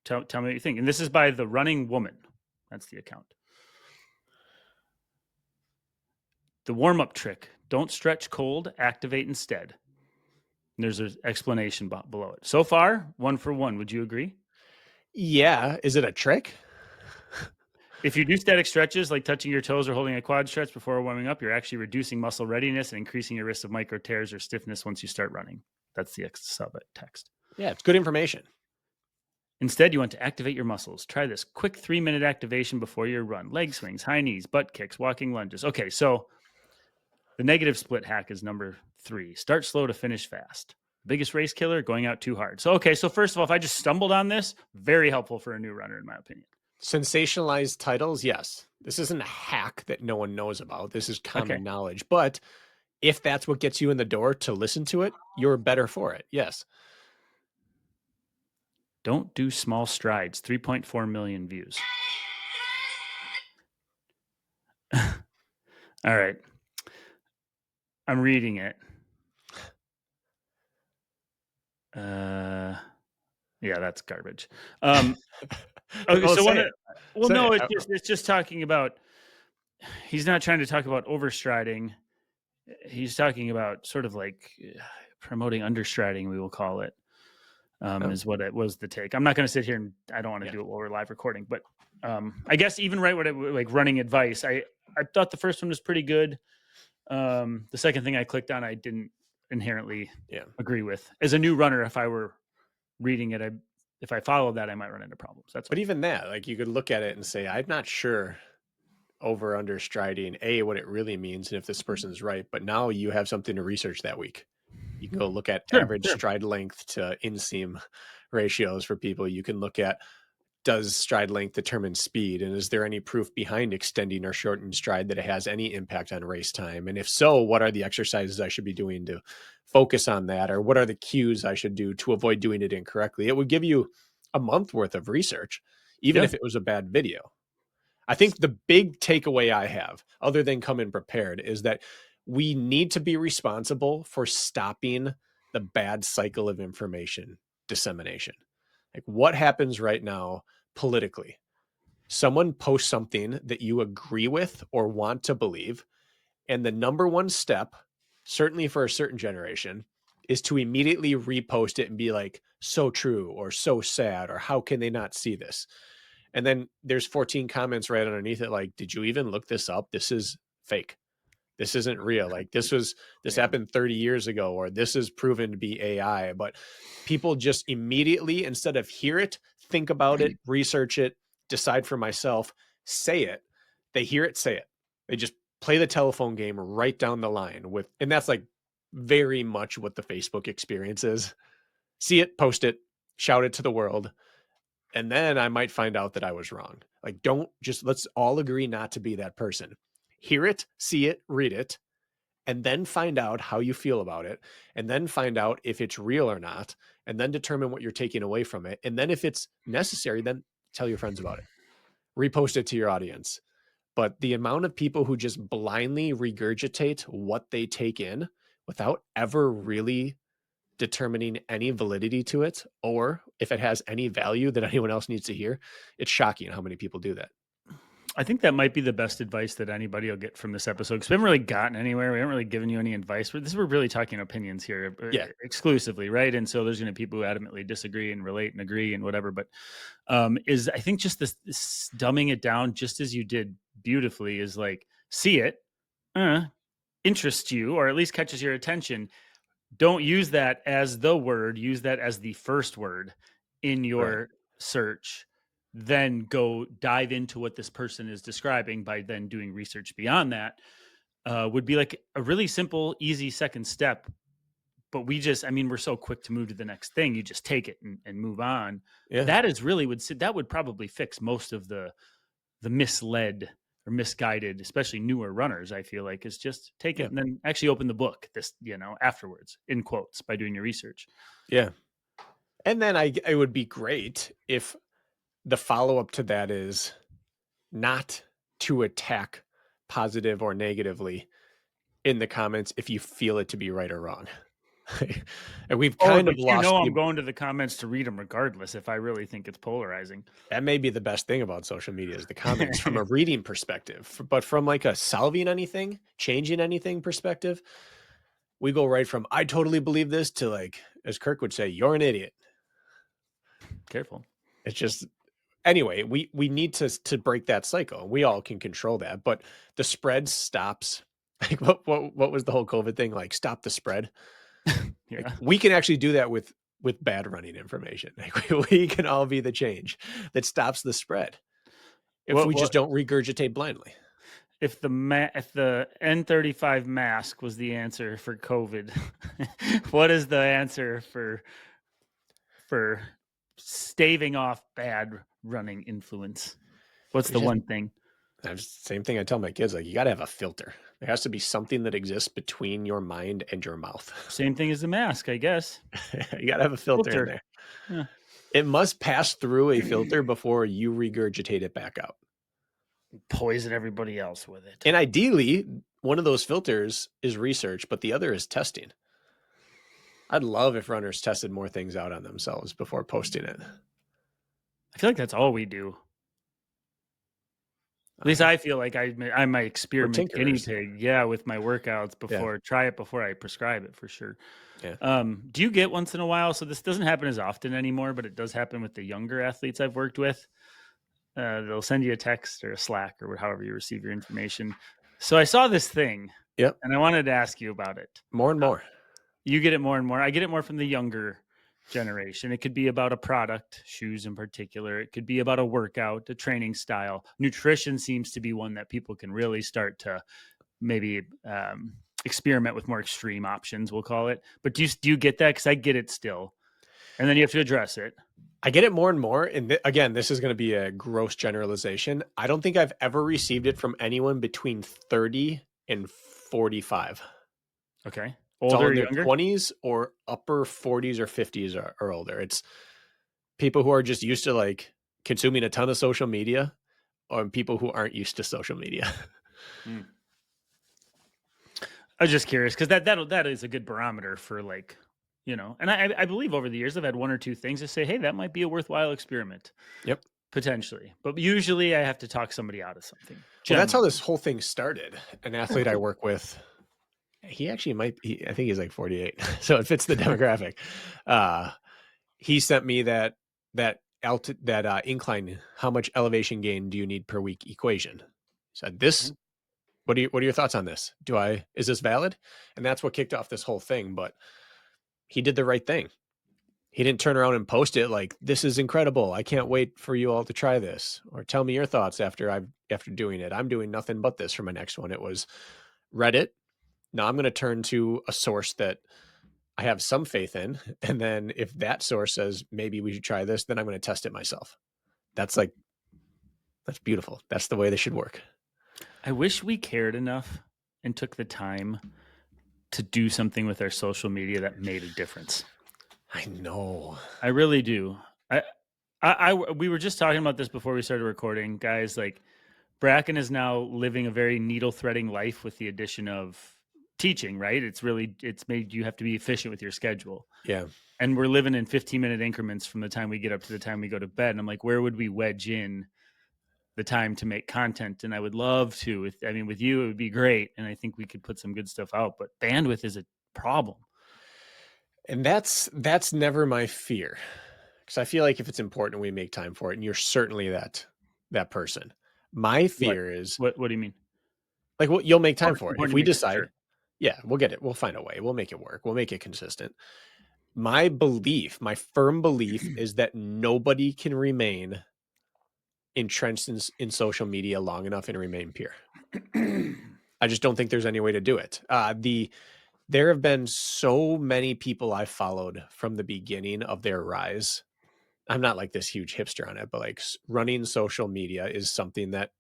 tell me what you think. And this is by the Running Woman. That's the account. The warm-up trick: don't stretch cold, activate instead. And there's an explanation below it. So far, 1 for 1. Would you agree? Yeah. Is it a trick? If you do static stretches like touching your toes or holding a quad stretch before warming up, you're actually reducing muscle readiness and increasing your risk of micro tears or stiffness once you start running. That's the sub text. Yeah, it's good information. Instead, you want to activate your muscles. Try this quick 3-minute activation before your run. Leg swings, high knees, butt kicks, walking lunges. Okay, so the negative split hack is number 3. Start slow to finish fast. Biggest race killer: going out too hard. So, okay, so first of all, if I just stumbled on this, very helpful for a new runner, in my opinion. Sensationalized titles, yes. This isn't a hack that no one knows about. This is Okay. common knowledge. But if that's what gets you in the door to listen to it, you're better for it. Yes. Don't do small strides. 3.4 million views. All right. I'm reading it. Yeah, that's garbage. Okay, Well, so say it. well, Say no, it. it's just talking about. He's not trying to talk about overstriding. He's talking about sort of like promoting understriding, we will call it. Oh, Is what it was the take. I'm not going to sit here and I don't want to yeah. do it while we're live recording, but I guess even right what like running advice, I thought the first one was pretty good. The second thing I clicked on, I didn't inherently Yeah. agree with. As a new runner, if I were reading it, if I followed that, I might run into problems. That's But all. even that, like you could look at it and say, I'm not sure over understriding, what it really means and if this person's right. But now you have something to research that week. You can go look at average Sure. stride length to inseam ratios for people. You can look at, does stride length determine speed? And is there any proof behind extending or shortening stride that it has any impact on race time? And if so, what are the exercises I should be doing to focus on that? Or what are the cues I should do to avoid doing it incorrectly? It would give you a month worth of research, even Yeah. if it was a bad video. I think the big takeaway I have, other than come in prepared, is that we need to be responsible for stopping the bad cycle of information dissemination. Like what happens right now politically? Someone posts something that you agree with or want to believe, and the number one step, certainly for a certain generation, is to immediately repost it and be like, so true or so sad, or how can they not see this? And then there's 14 comments right underneath it like, did you even look this up? This is fake. This isn't real. Like this Yeah. happened 30 years ago, or this is proven to be AI. But people just immediately, instead of hear it, think about it, research it, decide for myself, say it. They hear it, say it. They just play the telephone game right down the line with, and that's like very much what the Facebook experience is. See it, post it, shout it to the world. And then I might find out that I was wrong. Like, don't just, let's all agree not to be that person. Hear it, see it, read it, and then find out how you feel about it. And then find out if it's real or not. And then determine what you're taking away from it. And then if it's necessary, then tell your friends about it, repost it to your audience. But the amount of people who just blindly regurgitate what they take in without ever really determining any validity to it, or if it has any value that anyone else needs to hear, it's shocking how many people do that. I think that might be the best advice that anybody will get from this episode, because we haven't really gotten anywhere. We haven't really given you any advice. We're really talking opinions here Yeah. exclusively, right? And so there's going to be people who adamantly disagree and relate and agree and whatever. But is I think just this dumbing it down, just as you did beautifully, is like, see it, interests you, or at least catches your attention. Don't use that as the word, use that as the first word in Right. your search. Then go dive into what this person is describing by then doing research beyond that. Would be like a really simple, easy second step. But we're so quick to move to the next thing. You just take it and move on. Yeah. That is really that would probably fix most of the misled or misguided, especially newer runners. I feel like is just take it Yeah. and then actually open the book afterwards, in quotes, by doing your research. Yeah. And then it would be great if the follow-up to that is not to attack positive or negatively in the comments if you feel it to be right or wrong. And we've Oh, kind of but lost I'm going to the comments to read them regardless if I really think it's polarizing. that may be the best thing about social media is the comments from a reading perspective. But from like a solving anything, changing anything perspective, we go right from I totally believe this to like, as Kirk would say, you're an idiot. Careful. It's just anyway, we need to break that cycle. We all can control that, but the spread stops. Like what was the whole COVID thing? Like stop the spread. Like Yeah. we can actually do that with bad running information. Like we can all be the change that stops the spread if we just What don't regurgitate blindly. if the N95 mask was the answer for COVID? What is the answer for staving off bad running influence? What's We the just one thing? same thing I tell my kids, like you got to have a filter. There has to be something that exists between your mind and your mouth. Same thing as the mask, I guess. You got to have a filter in Filter. there. Yeah. It must pass through a filter before you regurgitate it back out. Poison everybody else with it. And ideally, one of those filters is research, but the other is testing. I'd love if runners tested more things out on themselves before posting it. I feel like that's all we do. At least I feel like I'm my We're experiment guinea tinkerers. pig. With my workouts try it before I prescribe it for sure. Yeah. Do you get once in a while? So this doesn't happen as often anymore, but it does happen with the younger athletes I've worked with. They'll send you a text or a Slack or however you receive your information. So I saw this thing, Yep. and I wanted to ask you about it. More and more. You get it more and more. I get it more from the younger generation. It could be about a product, shoes in particular. It could be about a workout, a training style. Nutrition seems to be one that people can really start to maybe experiment with more extreme options, we'll call it. But do you get that? Because I get it still. And then you have to address it. I get it more and more. And again, this is going to be a gross generalization. I don't think I've ever received it from anyone between 30 and 45. Okay. It's all Older or in their younger? 20s or upper 40s or 50s or older. It's people who are just used to like consuming a ton of social media or people who aren't used to social media. I was just curious because that is a good barometer for like, and I believe over the years I've had one or two things to say, hey, that might be a worthwhile experiment. Yep. Potentially. But usually I have to talk somebody out of something. Well, that's how this whole thing started. An athlete I work with, he actually I think he's like 48. So it fits the demographic. He sent me that incline, how much elevation gain do you need per week equation? He said this, what are your thoughts on this? Is this valid? And that's what kicked off this whole thing. But he did the right thing. He didn't turn around and post it like, this is incredible. I can't wait for you all to try this, or tell me your thoughts after doing it. I'm doing nothing but this for my next one. It was read it. Now I'm going to turn to a source that I have some faith in. And then if that source says, maybe we should try this, then I'm going to test it myself. That's beautiful. That's the way this should work. I wish we cared enough and took the time to do something with our social media that made a difference. I know. I really do. We were just talking about this before we started recording, guys. Like Brakken is now living a very needle threading life with the addition of teaching, right? It's made you have to be efficient with your schedule. Yeah. And we're living in 15-minute increments from the time we get up to the time we go to bed. And I'm like, where would we wedge in the time to make content? And I would love to. With you, it would be great. And I think we could put some good stuff out, but bandwidth is a problem. And that's never my fear. Because I feel like if it's important, we make time for it, and you're certainly that person. My What? fear is What do you mean? like, well, you'll make Oh, time it's for it. If important to we make time, decide, sure. yeah, we'll get it. We'll find a way. We'll make it work. We'll make it consistent. My belief, my firm belief is that nobody can remain entrenched in social media long enough and remain pure. I just don't think there's any way to do it. There have been so many people I've followed from the beginning of their rise. I'm not like this huge hipster on it, but like running social media is something that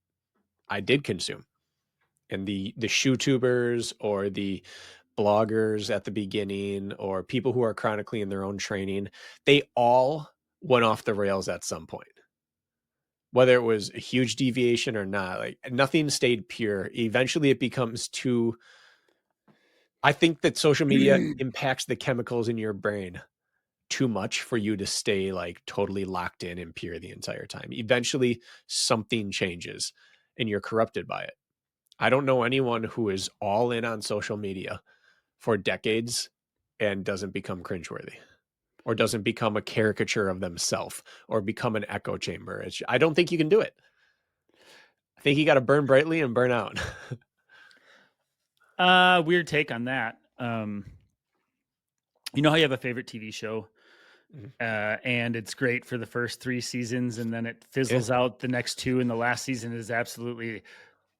I did consume. And the shoe tubers or the bloggers at the beginning or people who are chronically in their own training, they all went off the rails at some point. Whether it was a huge deviation or not, like nothing stayed pure. Eventually it becomes too I think that social media impacts the chemicals in your brain too much for you to stay like totally locked in and pure the entire time. Eventually something changes and you're corrupted by it. I don't know anyone who is all in on social media for decades and doesn't become cringeworthy or doesn't become a caricature of themselves or become an echo chamber. I don't think you can do it. I think you got to burn brightly and burn out. Weird take on that. You know how you have a favorite TV show, Mhm. and it's great for the first 3 seasons, and then it Yeah. fizzles out the next two, and the last season is absolutely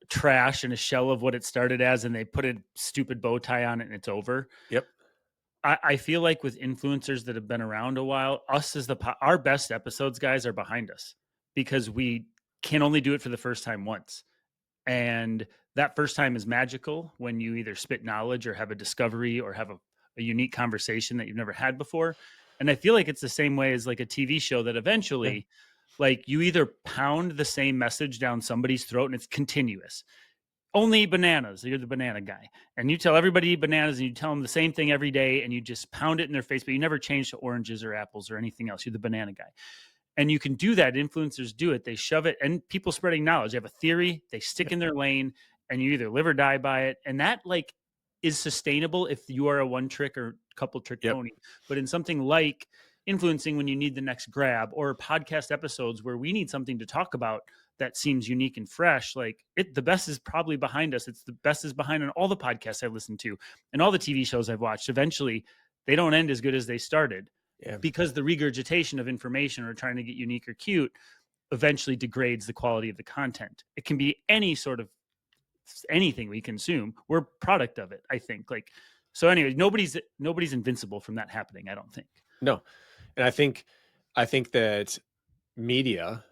trash and a shell of what it started as, and they put a stupid bow tie on it, and it's over. Yep. I feel like with influencers that have been around a while, us as our best episodes, guys, are behind us because we can only do it for the first time once. And that first time is magical when you either spit knowledge or have a discovery or have a unique conversation that you've never had before. And I feel like it's the same way as like a TV show that Yeah. eventually, like you either pound the same message down somebody's throat and it's continuous. Only eat bananas. You're the banana guy. And you tell everybody to eat bananas and you tell them the same thing every day and you just pound it in their face, but you never change to oranges or apples or anything else. You're the banana guy. And you can do that. Influencers do it. They shove it, and people spreading knowledge. They have a theory, they stick Yep. in their lane, and you either live or die by it. And that like is sustainable if you are a one trick or couple trick Yep. pony. But in something like influencing when you need the next grab or podcast episodes where we need something to talk about that seems unique and fresh, like the best is probably behind us. It's the best is behind on all the podcasts I listen to and all the TV shows I've watched. Eventually, they don't end as good as they started Yeah. because the regurgitation of information or trying to get unique or cute eventually degrades the quality of the content. It can be any sort of anything we consume. We're product of it, I think. Like so anyway, nobody's invincible from that happening, I don't think. No. And I think that media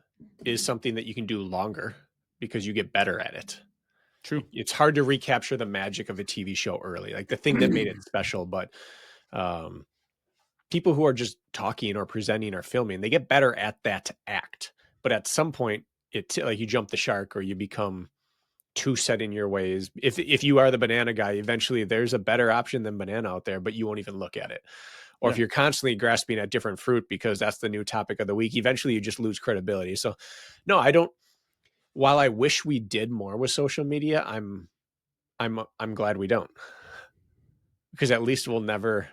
is something that you can do longer because you get better at it. True. It's hard to recapture the magic of a TV show early, like the thing that made it special. But um, people who are just talking or presenting or filming, they get better at that act. But at some point, like you jump the shark or you become too set in your ways. If you are the banana guy, eventually there's a better option than banana out there, but you won't even look at it. Or if Yeah. you're constantly grasping at different fruit because that's the new topic of the week, eventually you just lose credibility. So, no, I don't. While I wish we did more with social media, I'm glad we don't, because at least we'll never,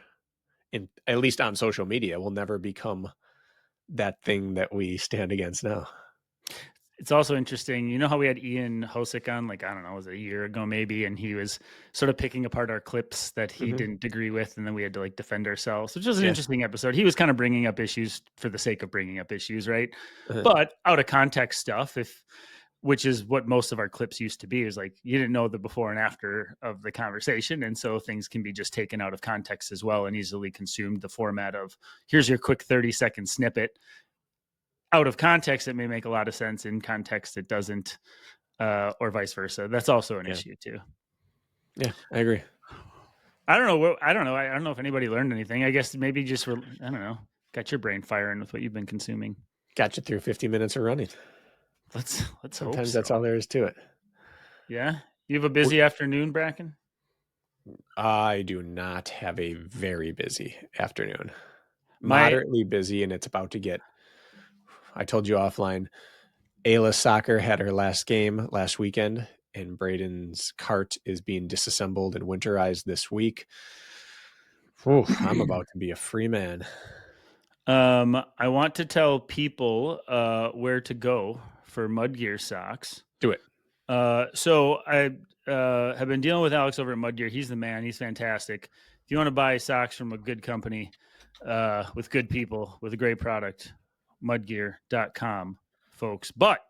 at least on social media, we'll never become that thing that we stand against now. It's also interesting. You know how we had Ian Hosick on, like, I don't know, it was a year ago maybe, and he was sort of picking apart our clips that he Hmm. didn't agree with, and then we had to like defend ourselves, which was an Yeah. interesting episode. He was kind of bringing up issues for the sake of bringing up issues, right? Uh-huh. But out of context stuff, which is what most of our clips used to be, is like you didn't know the before and after of the conversation, and so things can be just taken out of context as well and easily consumed. The format of here's your quick 30-second snippet. Out of context, it may make a lot of sense. In context, it doesn't, or vice versa. That's also an Yeah. issue too. Yeah. I agree. I don't know. I don't know. I don't know if anybody learned anything. I guess maybe just I don't know. Got your brain firing with what you've been consuming. Got you through 50 minutes of running. Let's hope Sometimes that's all so. there is to it. Yeah. You have a busy afternoon, Bracken? I do not have a very busy afternoon. My Moderately busy, and it's about to get, I told you offline, Ayla Soccer had her last game last weekend, and Braden's cart is being disassembled and winterized this week. Whew, I'm about to be a free man. I want to tell people where to go for Mudgear socks. Do it. So I have been dealing with Alex over at Mudgear. He's the man. He's fantastic. If you want to buy socks from a good company with good people with a great product, mudgear.com, folks. But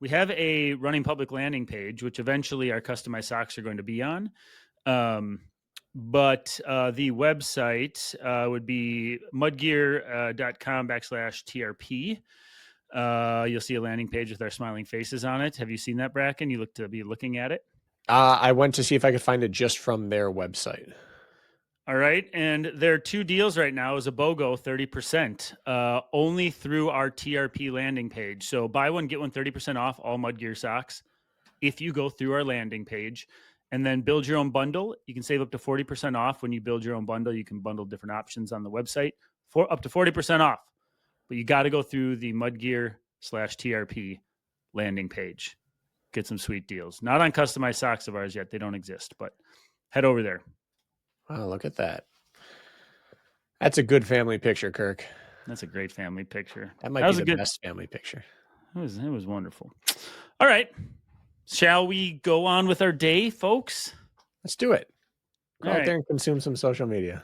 we have a running public landing page, which eventually our customized socks are going to be on. But the website would be mudgear.com/TRP. You'll see a landing page with our smiling faces on it. Have you seen that, Bracken? You look to be looking at it. I went to see if I could find it just from their website. All right. And there are two deals right now as a BOGO 30%, only through our TRP landing page. So buy one, get one 30% off all Mudgear socks if you go through our landing page and then build your own bundle. You can save up to 40% off when you build your own bundle. You can bundle different options on the website for up to 40% off. But you got to go through the Mudgear/TRP landing page. Get some sweet deals. Not on customized socks of ours yet. They don't exist, but head over there. Wow, look at that. That's a good family picture, Kirk. That's a great family picture. That might That be was a the good. best family picture. It was wonderful. All right. Shall we go on with our day, folks? Let's do it. Go All out there right. and consume some social media.